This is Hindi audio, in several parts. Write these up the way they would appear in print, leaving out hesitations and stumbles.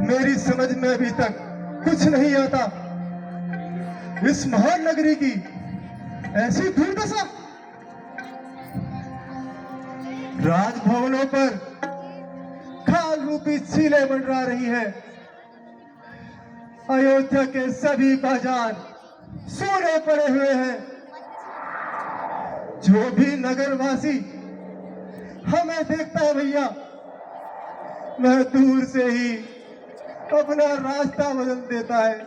मेरी समझ में अभी तक कुछ नहीं आता। इस महान नगरी की ऐसी दुर्दशा, राजभवनों पर खाल रूपी चीलें मंडरा रही है। अयोध्या के सभी बाजार सोने पड़े हुए हैं। जो भी नगरवासी हमें देखता है भैया, वह दूर से ही अपना रास्ता बदल देता है,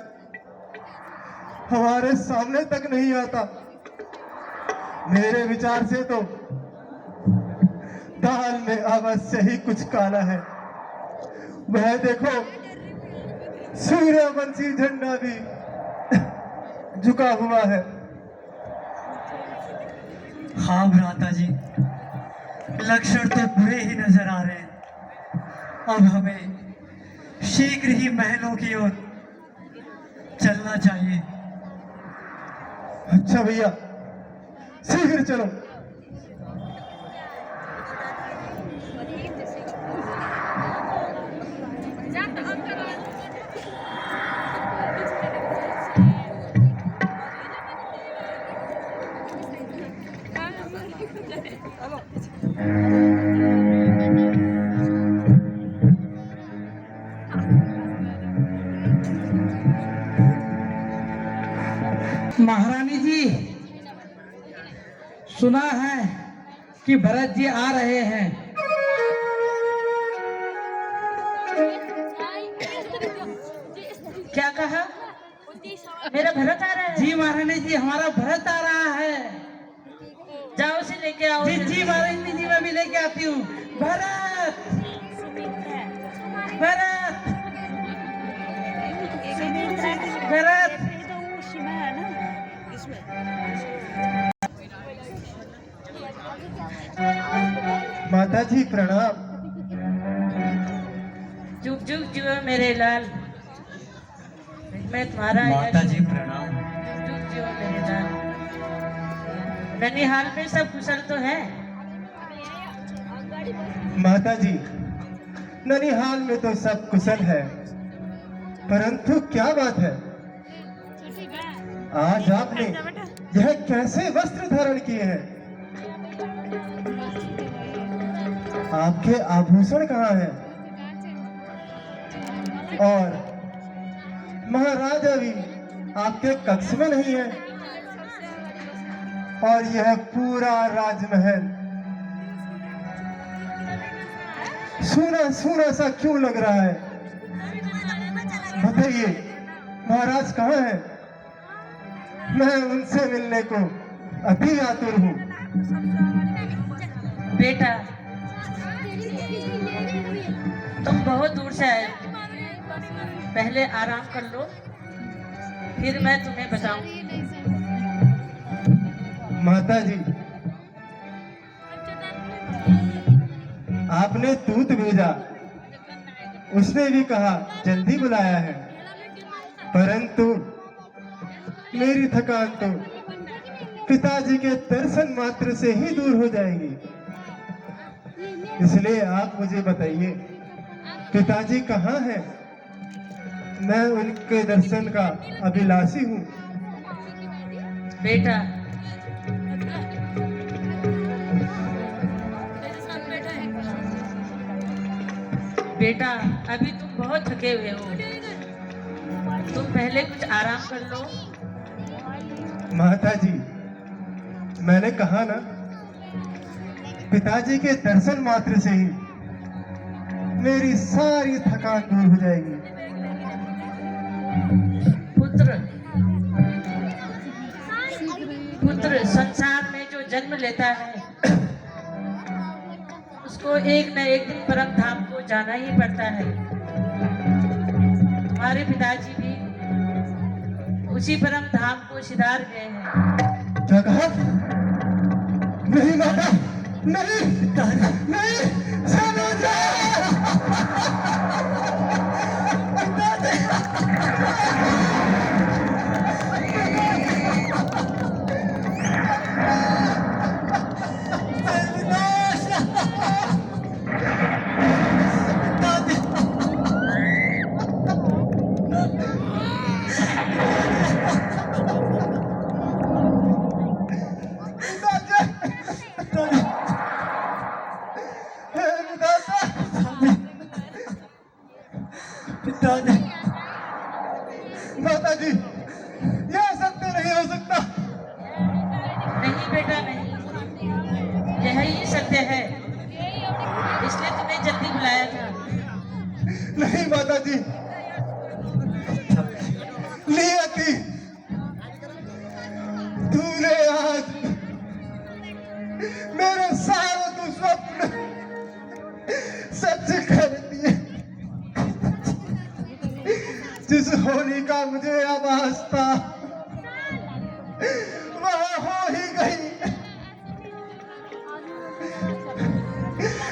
हमारे सामने तक नहीं आता। मेरे विचार से तो दाल में अवश्य ही कुछ काला है। वह देखो, सूर्यवंशी झंडा भी झुका हुआ है। हाँ भ्राता जी, लक्षण तो बुरे ही नजर आ रहे हैं। अब हमें शीघ्र ही महलों की ओर चलना चाहिए। अच्छा भैया, शीघ्र चलो। महारानी जी, सुना है कि भरत जी आ रहे हैं। क्या कहा? मेरा भरत आ रहा है? जी महारानी जी, हमारा भरत आ रहा है। जाओ उसे लेके आओ। जी जी महारानी जी, मैं भी लेके आती हूँ। भरत, भरत, भरत। माता जी प्रणाम। जुग जुग जियो मेरे लाल, मैं तुम्हारा माता यश। जी प्रणाम। जुग जुग जियो मेरे लाल। ननिहाल में सब कुशल तो है? माता जी, ननिहाल में तो सब कुशल है, परंतु क्या बात है, आज आपने यह कैसे वस्त्र धारण किए हैं? आपके आभूषण कहाँ हैं? और महाराजा भी आपके कक्ष में नहीं है, और यह पूरा राजमहल सूना सूना सा क्यों लग रहा है? बताइए, महाराज कहाँ हैं? मैं उनसे मिलने को अति आतुर हूँ। बेटा, तुम बहुत दूर से आए, पहले आराम कर लो, फिर मैं तुम्हें बताऊं। माता जी, आपने दूत भेजा, उसने भी कहा जल्दी बुलाया है, परंतु मेरी थकान तो पिताजी के दर्शन मात्र से ही दूर हो जाएगी। इसलिए आप मुझे बताइए, पिताजी कहाँ हैं? मैं उनके दर्शन का अभिलाषी हूँ। बेटा, बेटा, अभी तुम बहुत थके हुए हो, तुम पहले कुछ आराम कर लो। माता जी, मैंने कहा ना, पिताजी के दर्शन मात्र से ही मेरी सारी थकान दूर हो जाएगी। पुत्र, पुत्र संसार में जो जन्म लेता है उसको एक न एक दिन परम धाम को जाना ही पड़ता है। तुम्हारे पिताजी भी उसी परम धाम को सिधार गए हैं। क्या कहा? नहीं माता, नहीं, नहीं, सनोजा! पिताजी, माता जी, यह सत्य नहीं हो सकता। नहीं बेटा नहीं, यही सत्य है, इसलिए तुम्हें जल्दी बुलाया था। नहीं माता जी, नियति, तूने आज मेरे सारे दुस्वप्न सच कर दिए। जिस होने का मुझे आभास था वह हो ही गई।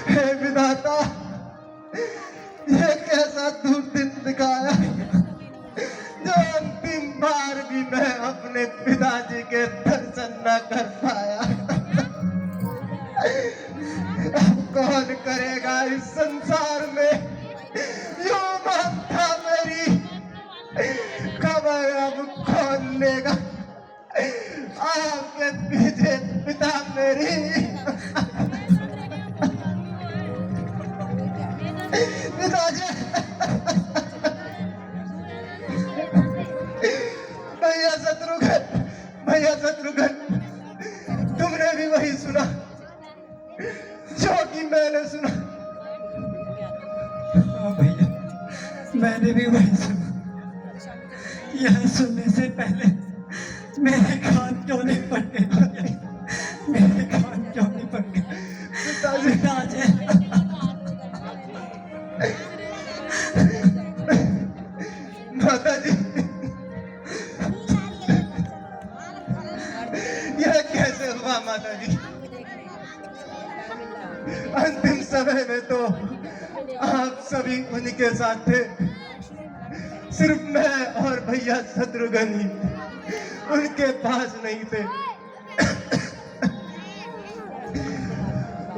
हे विधाता, यह कैसा दुर्दिन दिखाया जो अंतिम बार भी मैं अपने पिताजी के दर्शन न कर पाया। अब कौन करेगा इस संसार में यूं ममता मेरी खबर, अब कौन लेगा आपके पीछे पिता मेरी। पिताजी, भैया शत्रुघ्न, तुमने भी वही सुना जो कि मैंने सुना। हाँ भैया, मैंने भी वही सुना। यह सुनने से पहले मेरे कान क्यों नहीं पड़ते भैया? मेरे कान क्यों नहीं पड़ते? पिताजी, माता जी, यह कैसे हुआ माता जी? अंतिम समय में तो आप सभी उनके साथ थे, सिर्फ मैं और भैया शत्रुघ्न ही उनके पास नहीं थे।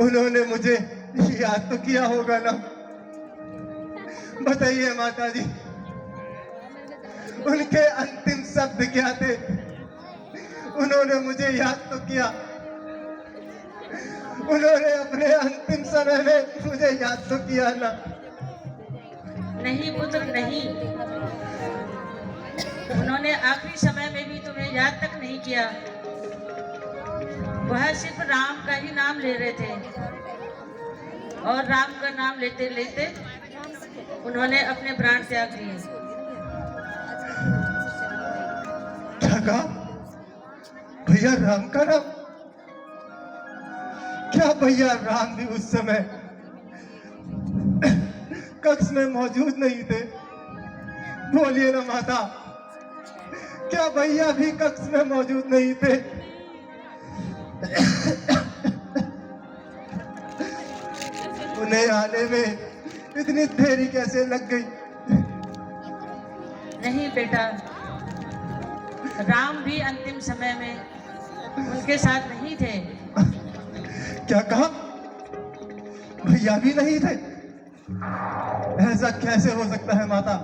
उन्होंने मुझे याद तो किया होगा ना? बताइए माता जी, उनके अंतिम शब्द क्या थे? उन्होंने मुझे याद तो किया, उन्होंने अपने अंतिम समय में मुझे याद तो किया ना? नहीं पुत्र नहीं, उन्होंने आखिरी समय में भी तुम्हें याद तक नहीं किया। वह सिर्फ राम का ही नाम ले रहे थे और राम का नाम लेते लेते उन्होंने अपने प्राण त्याग दिए। क्या कहा? भैया राम का नाम? क्या भैया राम भी उस समय कक्ष में मौजूद नहीं थे? बोलिए ना माता, क्या भैया भी कक्ष में मौजूद नहीं थे? उन्हें आने में इतनी देरी कैसे लग गई? नहीं बेटा, राम भी अंतिम समय में उनके साथ नहीं थे। क्या कहा? भैया भी नहीं थे? ऐसा कैसे हो सकता है माता?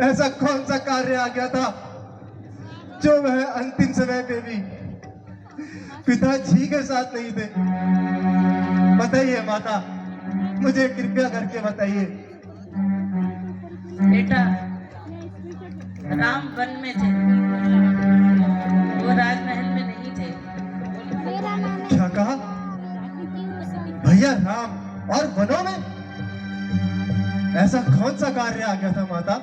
ऐसा कौन सा कार्य आ गया था जो वह अंतिम समय पे भी पिताजी के साथ नहीं थे? बताइए माता, मुझे कृपया करके बताइए। बेटा, राम वन में थे, वो राजमहल में नहीं थे। क्या कहा? भैया राम और वनों में? ऐसा कौन सा कार्य आ गया था माता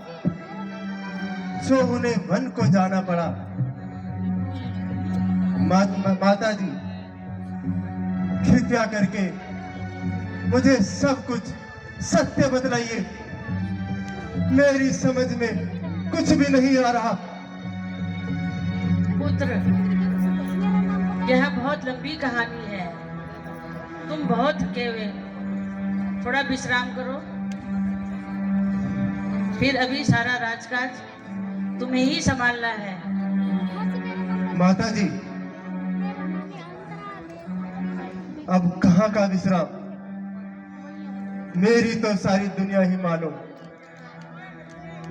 जो उन्हें वन को जाना पड़ा? माता जी, कृपया करके मुझे सब कुछ सत्य बतलाइए। मेरी समझ में कुछ भी नहीं आ रहा। पुत्र, यह बहुत लंबी कहानी है, तुम बहुत थके हुए, थोड़ा विश्राम करो। फिर अभी सारा राजकाज तुम्हें ही संभालना है। माता जी, अब कहाँ का विश्राम? मेरी तो सारी दुनिया ही मानो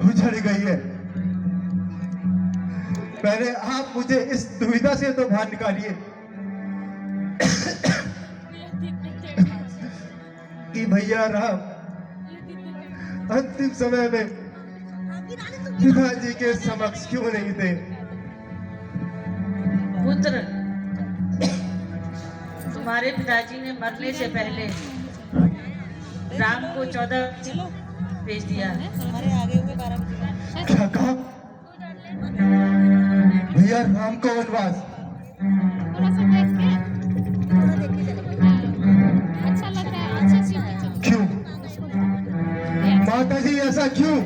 उजड़ गई है। पहले आप मुझे इस दुविधा से तो बाहर निकालिए कि भैया राम अंतिम समय में पिताजी के समक्ष क्यों नहीं थे? पुत्र, तुम्हारे पिताजी ने मरने से पहले राम को 14 भेज दिया। क्या कहा? भैया राम को वनवास? क्यों माता जी, ऐसा क्यों?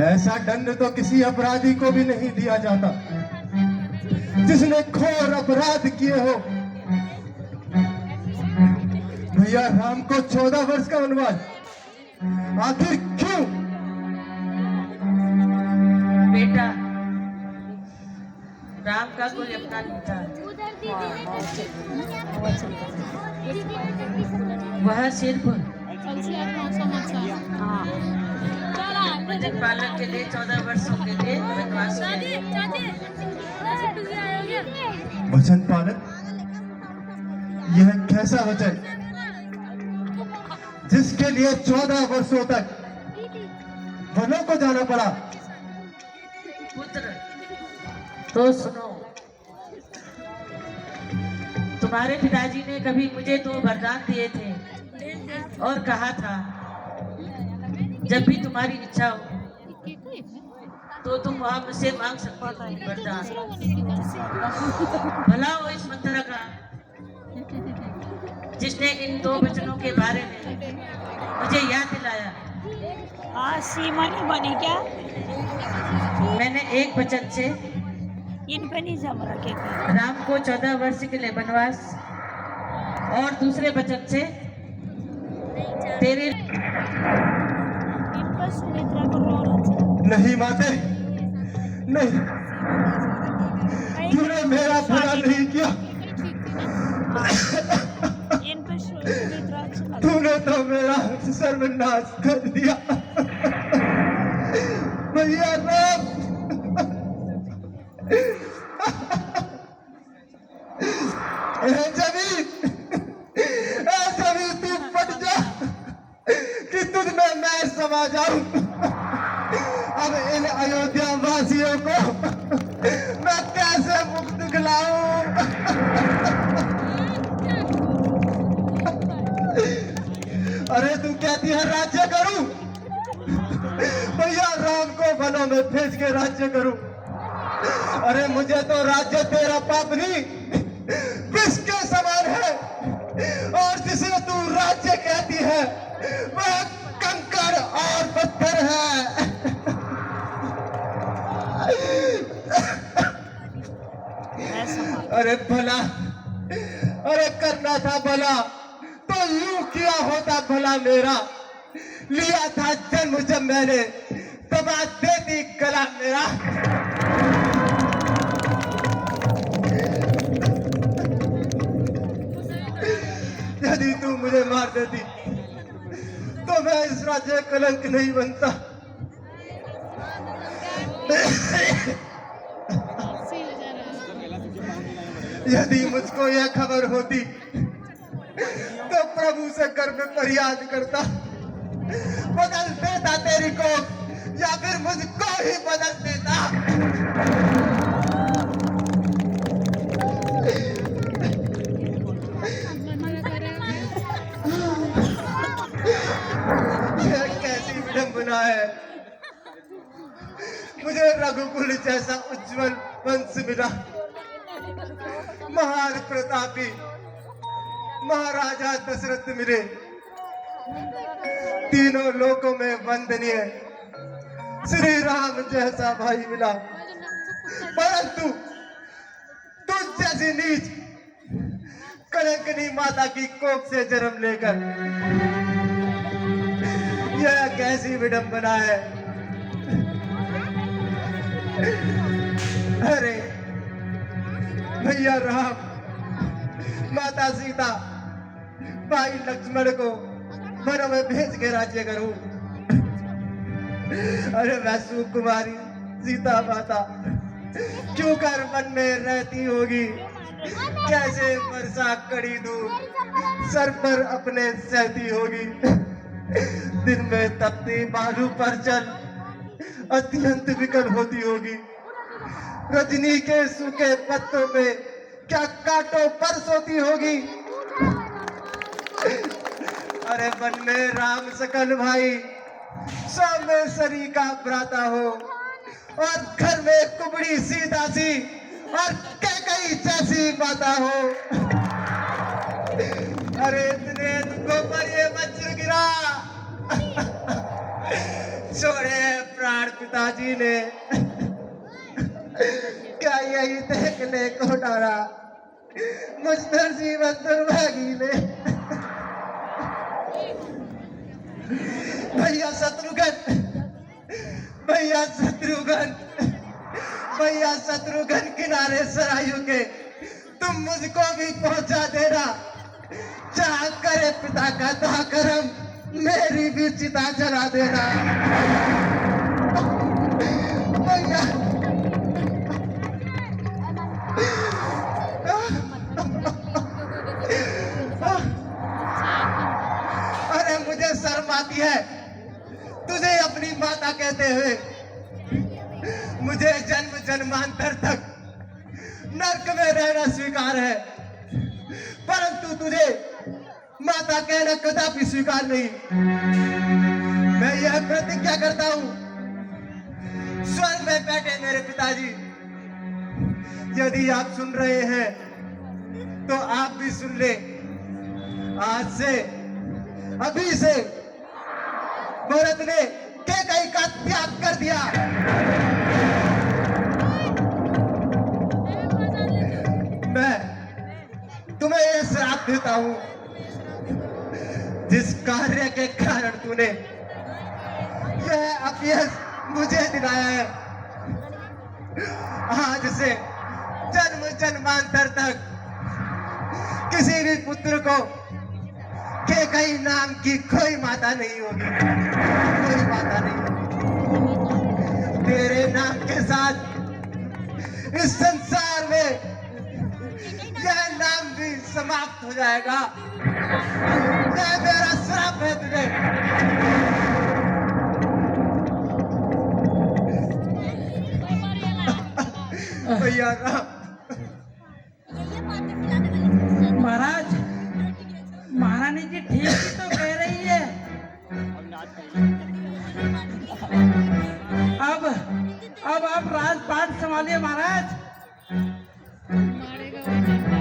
ऐसा दंड तो किसी अपराधी को भी नहीं दिया जाता जिसने घोर अपराध किए हो। भैया राम को 14 वर्ष का वनवास, आखिर क्यों? बेटा, राम का कोई अपना नहीं था। वह सिर्फ वचन पालन के लिए 14 वर्षों के लिए वनवास में। वचन पालन? यह कैसा वचन जिसके लिए 14 वर्षों तक वनों को जाना पड़ा? पुत्र, तो सुनो, तुम्हारे पिताजी ने कभी मुझे तो वरदान दिए थे और कहा था जब भी तुम्हारी इच्छा हो तो तुम वहां मुझसे मांग सकते हो वरदान। भला हो इस मंत्र का जिसने इन 2 वचनों के बारे में मुझे याद दिलाया। सीमा नहीं बनी क्या? मैंने एक वचन से इन पे नहीं जम रखे राम को 14 वर्ष के लिए वनवास और दूसरे वचन से तेरे इन पर सुमित्रा को रोल नहीं माते, नहीं, तूने मेरा भला नहीं किया। इन पर सुमित्रा अच्छा तूने तो मेरा सर्वनाश कर दिया। भैया राम, जमीन तू फट जा कि तुझ में मैं समा जाऊं। अब इन अयोध्या वासियों को मैं कैसे मुक्त दिलाऊं? अरे तू कहती है राज्य करूं? भैया राम को वनों में भेज के राज्य करूं? अरे मुझे तो राज्य तेरा पाप नहीं विष के समान है, और जिसे तू राज्य कहती है वह कंकड़ और पत्थर है। अरे भला, अरे करना था भला तो यूं किया होता भला मेरा। लिया था जन्म जब मैंने दबा देती गला मेरा। यदि तू मुझे मार देती तो मैं इस राज्य कलंक नहीं बनता। यदि मुझको यह खबर होती तो प्रभु से घर में फरियाद करता, बदल देता तेरी को, या फिर मुझको ही बदल देता। यह कैसी विडंबना है। मुझे रघुकुल जैसा उज्जवल वंश मिला, महान प्रतापी महाराजा दशरथ मिले, तीनों लोकों में वंदनीय श्री राम जैसा भाई मिला। परंतु तुझ जैसी नीच कलंकनी माता की कोख से जन्म लेकर यह कैसी विडंबना है। अरे भैया राम, माता सीता, भाई लक्ष्मण को वनों में भेज के राज्य करूं। अरे मैं सुकुमारी सीता माता क्यों कर वन में रहती होगी? कैसे वर्षा कड़ी दूर सर पर अपने सहती होगी? दिन में तपती बालू पर चल अत्यंत विकल होती होगी। रजनी के सूखे पत्तों पे क्या कांटों पर सोती होगी। अरे वन में राम सकल भाई, सौ में सरी का भ्राता हो, और घर में कुबड़ी सीता सी और कैकई जैसी माता हो। अरे इतने दुखों पर ये वज्र गिरा, छोड़े प्राण पिताजी ने, क्या यही देखने को डारा मुझ पर जीवन दुर्भागी ने। भैया शत्रुघ्न, भैया शत्रुघ्न, भैया शत्रुघ्न किनारे सरायू के तुम मुझको भी पहुंचा देना। चाह करे पिता का था करम, मेरी भी चिता जला देना। भैया अरे मुझे शर्म आती है तुझे अपनी माता कहते हुए। मुझे जन्म जन्मांतर तक नर्क में रहना स्वीकार है, परंतु तुझे माता कहना कदापि स्वीकार नहीं। मैं यह प्रतिज्ञा करता हूं, स्वर्ग में बैठे मेरे पिताजी, यदि आप सुन रहे हैं तो आप भी सुन ले। आज से, अभी से भरत ने कैकई का त्याग कर दिया। मैं तुम्हें यह श्राप देता हूं, जिस कार्य के कारण तूने यह अपयश मुझे दिलाया है, आज से जन्म जन्मांतर तक किसी भी पुत्र को कैकई नाम की कोई माता नहीं होगी, कोई माता नहीं होगी। तेरे नाम के साथ इस संसार में यह नाम भी समाप्त हो जाएगा। यह मेरा श्राप है तुझे। भैया राम, महाराज, महारानी जी ठीक ही तो कह रही है। अब आप राजपाट संभालिए महाराज।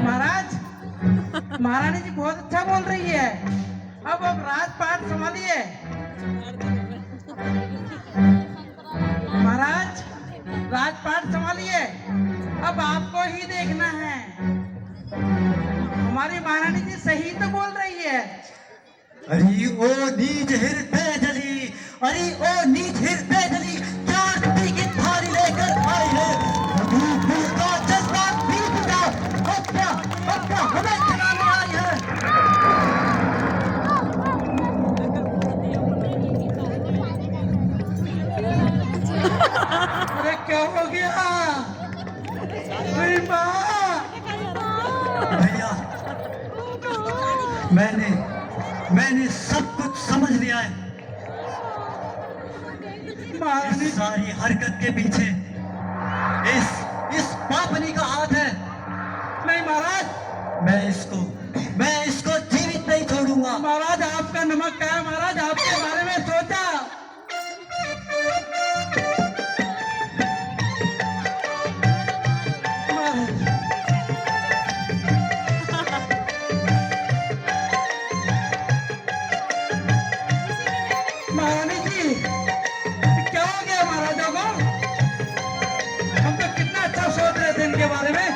महाराज, महारानी जी बहुत अच्छा बोल रही है। अब राजपाट संभालिए महाराज, राजपाट संभालिए। अब आपको ही देखना है। हमारी महारानी जी सही तो बोल रही है। अरे ओ नीच हृदय जली, अरे ओ नीच हृदय जली, क्या आरती की थाली लेकर आए हैं। रघुकुल का जज्बा बीत गया, अब क्या हमें खिलाने आई है। अरे क्या हो गया मेरी माँ? भैया, मैंने सब कुछ समझ लिया है। महारानी इस सारी हरकत के पीछे इस पापनी का हाथ है। नहीं महाराज, मैं इसको जीवित नहीं छोड़ूंगा। महाराज आपका नमक का है। महाराज आपके बारे में सोचा। महारानी जी क्या हो गया महाराजा को? हम तो कितना अच्छा सोच रहे थे इनके बारे में।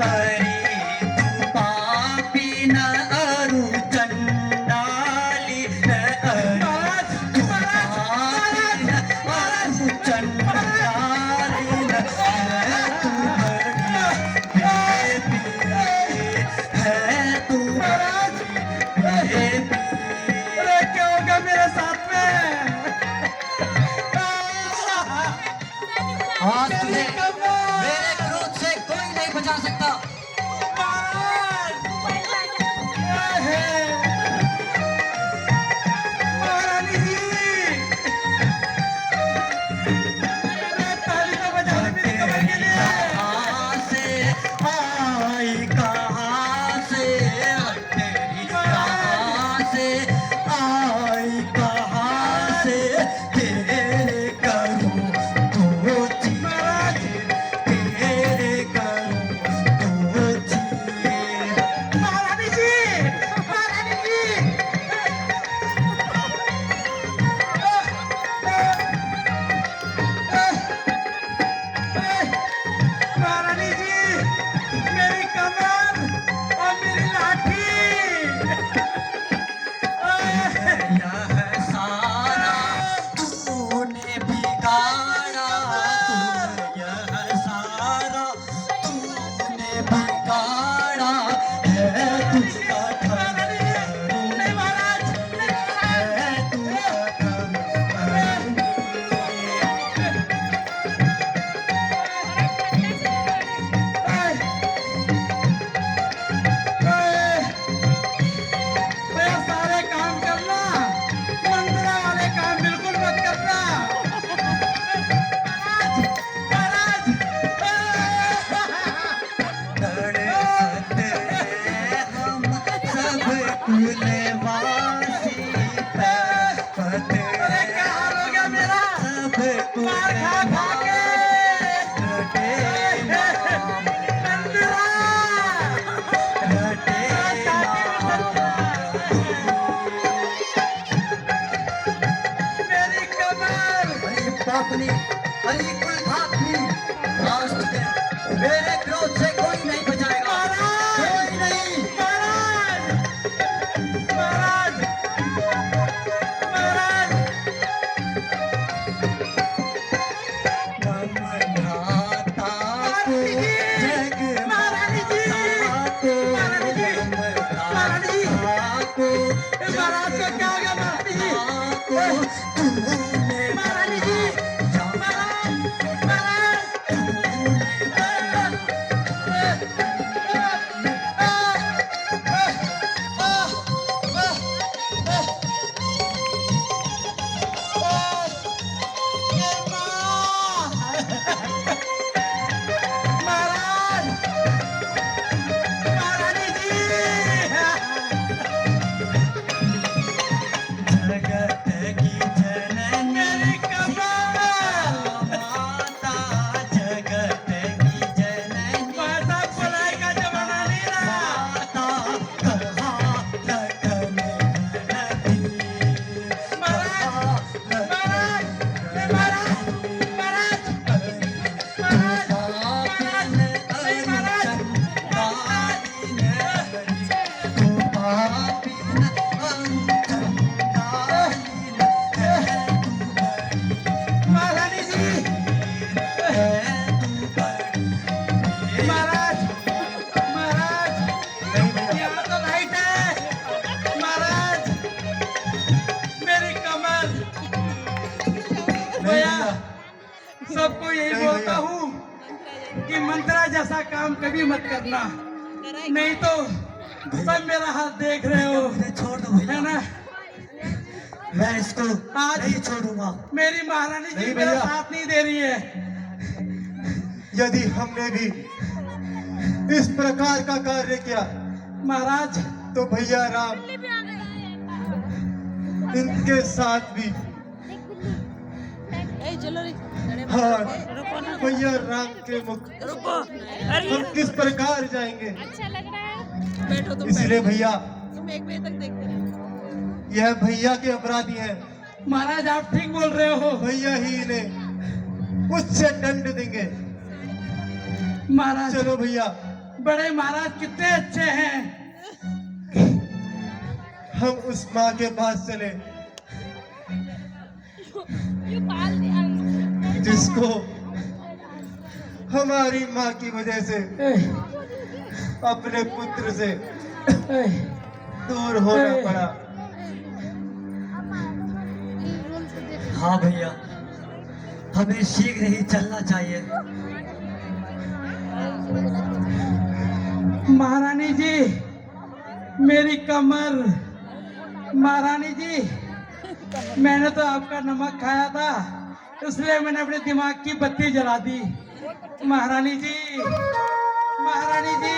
अरे तू पापी न अरु चंडाली न महाराज, तू महाराज, पापी न अरु चंडाली न तू है तू महाराज, अरे क्या हो गया मेरे साथ में? आज तुझे मेरे क्रोध से कोई नहीं बचा सकता। महाराज, अपनी अली कुल भापनी आज तुझे मेरे क्रोध से कोई नहीं बचाएगा कोई नहीं महाराज महाराज महाराज भ्राता को जग महारानी जी महारानी जी महारानी जी को महाराज को क्या हो गया महारानी जी तूने महारानी जी महाराज महाराज महाराज महारानी जी जगत की जननी मेरी कमर माता जगत की जननी पैसा बुलाएगा जमाना नहीं रहा माता कहा लगन नदी महाराज महाराज महाराज महाराज महाराज महाराज नहीं महाराज महारानी जी महाराज महाराज यहाँ तो लाइट है महाराज मेरी कमर भैया सबको यही नहीं बोलता भैया। हूँ कि मंत्रा जैसा काम कभी मत करना नहीं तो सब मेरा हाथ देख रहे हो छोड़ दो है भैया ना मैं इसको आज नहीं छोड़ूंगा मेरी महारानी जी नहीं मेरा भैया। साथ नहीं दे रही है यदि हमने भी इस प्रकार का कार्य किया महाराज तो भैया राम इनके साथ भी हाँ भैया राम के मुख रुको अरे हम किस प्रकार जाएंगे अच्छा लग रहा है बैठो तुम इसलिए भैया तुम 1 बजे तक देखते रहो यह भैया के अपराधी हैं महाराज आप ठीक बोल रहे हो भैया ही इन्हें उच्च दंड देंगे महाराज चलो भैया बड़े महाराज कितने अच्छे हैं हम उस माँ के पास चले ये पाल दिया जिसको हमारी माँ की वजह से अपने पुत्र से दूर होना पड़ा। हाँ भैया हमें शीघ्र ही चलना चाहिए महारानी जी मेरी कमर महारानी जी मैंने तो आपका नमक खाया था इसलिए मैंने अपने दिमाग की बत्ती जला दी महारानी जी महारानी जी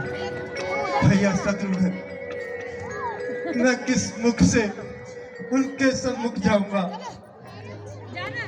भैया शत्रुघ्न मैं किस मुख से उनके सम्मुख जाऊंगा जाना